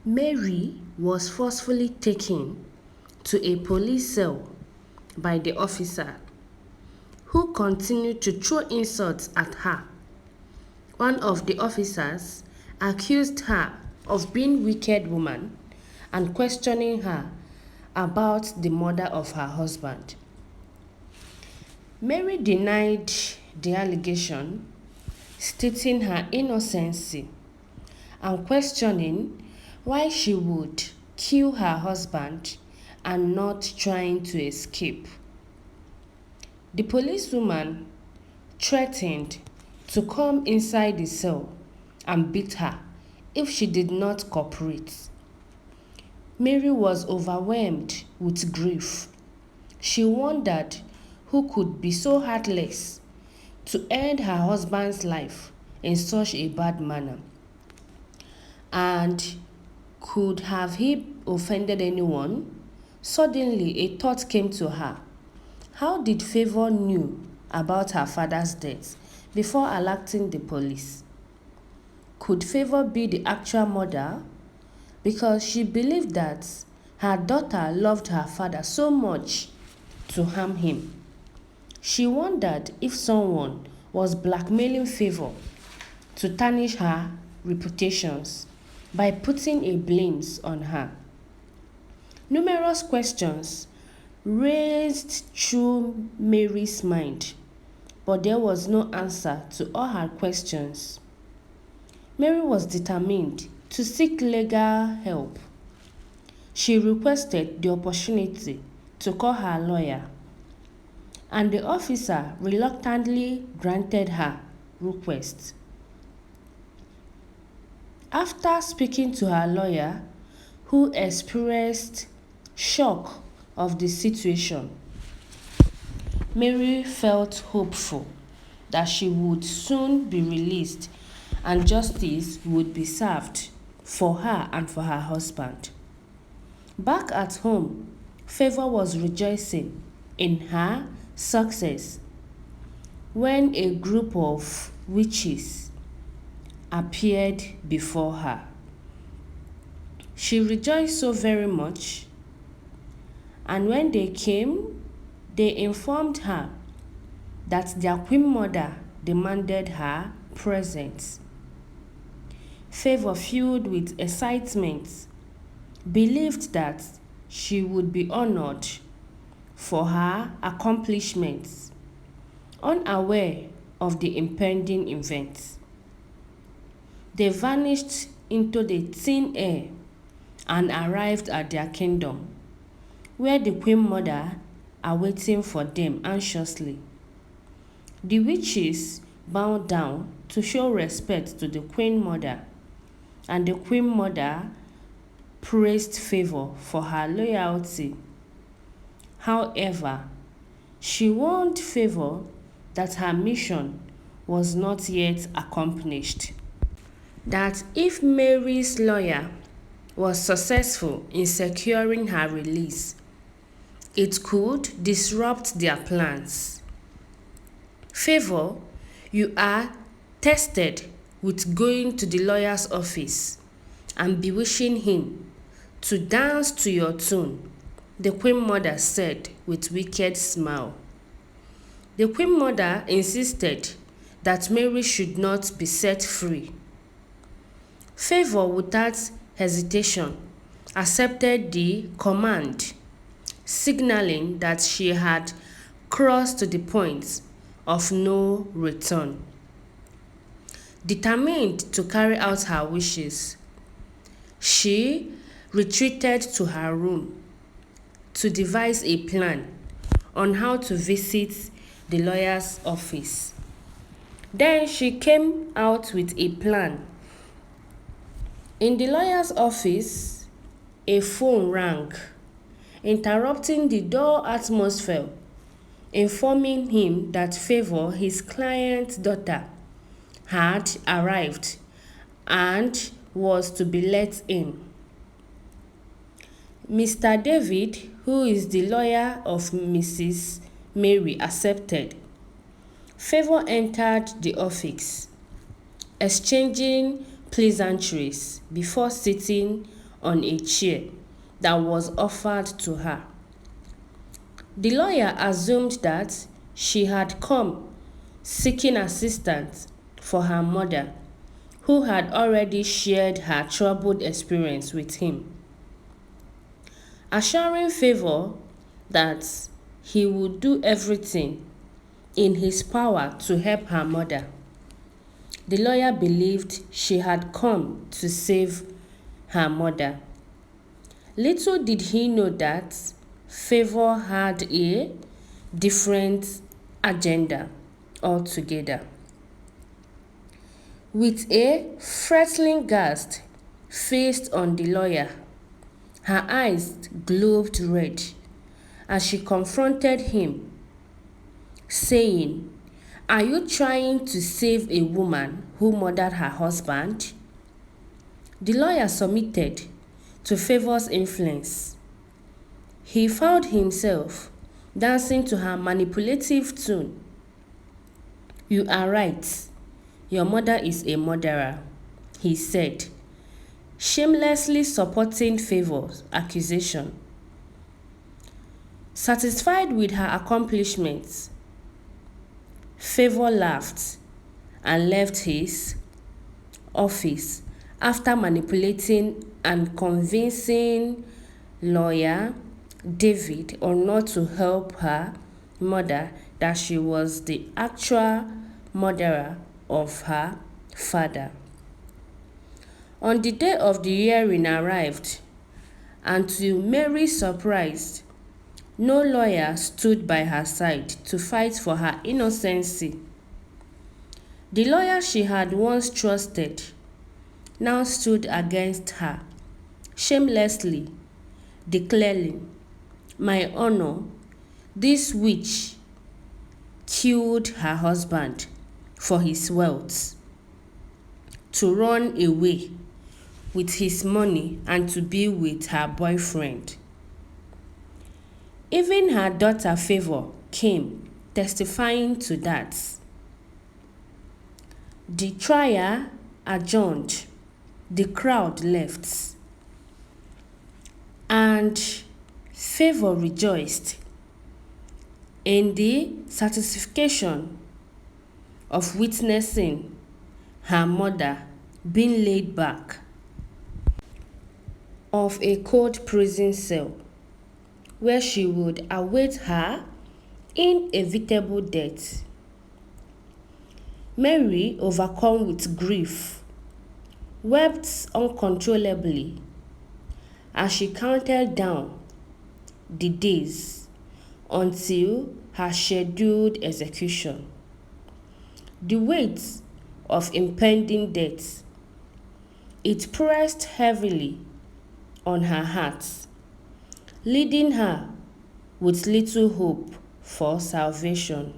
Mary was forcefully taken to a police cell by the officer, who continued to throw insults at her. One of the officers accused her of being a wicked woman and questioning her about the murder of her husband. Mary denied the allegation, stating her innocency and questioning why she would kill her husband and not trying to escape. The policewoman threatened to come inside the cell and beat her if she did not cooperate. Mary was overwhelmed with grief. She wondered who could be so heartless to end her husband's life in such a bad manner. And could have he offended anyone? Suddenly a thought came to her. How did Favor knew about her father's death before alerting the police? Could Favor be the actual murderer? Because she believed that her daughter loved her father so much to harm him. She wondered if someone was blackmailing Favor to tarnish her reputations by putting a blames on her. Numerous questions raced through Mary's mind, but there was no answer to all her questions. Mary was determined to seek legal help. She requested the opportunity to call her lawyer, and the officer reluctantly granted her request. After speaking to her lawyer, who expressed shock of the situation, Mary felt hopeful that she would soon be released and justice would be served for her and for her husband. Back at home, Favor was rejoicing in her success when a group of witches appeared before her. She rejoiced so very much, and when they came, they informed her that their queen mother demanded her presence. Favor, filled with excitement, believed that she would be honored for her accomplishments, unaware of the impending event. They vanished into the thin air and arrived at their kingdom, where the queen mother are waiting for them anxiously. The witches bowed down to show respect to the queen mother, and the queen mother praised Favor for her loyalty. However, she warned Favor that her mission was not yet accomplished, that if Mary's lawyer was successful in securing her release, it could disrupt their plans. Favor, you are tested with going to the lawyer's office and bewitching him to dance to your tune, the queen mother said with wicked smile. The queen mother insisted that Mary should not be set free. Favor, without hesitation, accepted the command, signaling that she had crossed to the point of no return. Determined to carry out her wishes, she retreated to her room to devise a plan on how to visit the lawyer's office. Then she came out with a plan. In the lawyer's office, a phone rang, interrupting the dull atmosphere, informing him that Favor, his client's daughter, had arrived and was to be let in. Mr. David, who is the lawyer of Mrs. Mary, accepted. Favor entered the office, exchanging pleasantries before sitting on a chair that was offered to her. The lawyer assumed that she had come seeking assistance for her mother, who had already shared her troubled experience with him. Assuring Favor that he would do everything in his power to help her mother, the lawyer believed she had come to save her mother. Little did he know that Favor had a different agenda altogether. With a threatening gasp fixed on the lawyer, her eyes glowed red as she confronted him, saying, "Are you trying to save a woman who murdered her husband?" The lawyer submitted to Favor's influence. He found himself dancing to her manipulative tune. "You are right. Your mother is a murderer," he said, shamelessly supporting Favor's accusation. Satisfied with her accomplishments, Favor laughed and left his office after manipulating and convincing lawyer David not to help her mother that she was the actual murderer of her father. On the day of the hearing arrived, and to Mary's surprise, no lawyer stood by her side to fight for her innocency. The lawyer she had once trusted now stood against her, shamelessly declaring, "My honor, this witch killed her husband for his wealth, to run away with his money and to be with her boyfriend." Even her daughter Favor came testifying to that. The trial adjourned, the crowd left, and Favor rejoiced in the satisfaction of witnessing her mother being laid back of a cold prison cell where she would await her inevitable death. Mary, overcome with grief, wept uncontrollably as she counted down the days until her scheduled execution. The weight of impending death, it pressed heavily on her heart, leading her with little hope for salvation.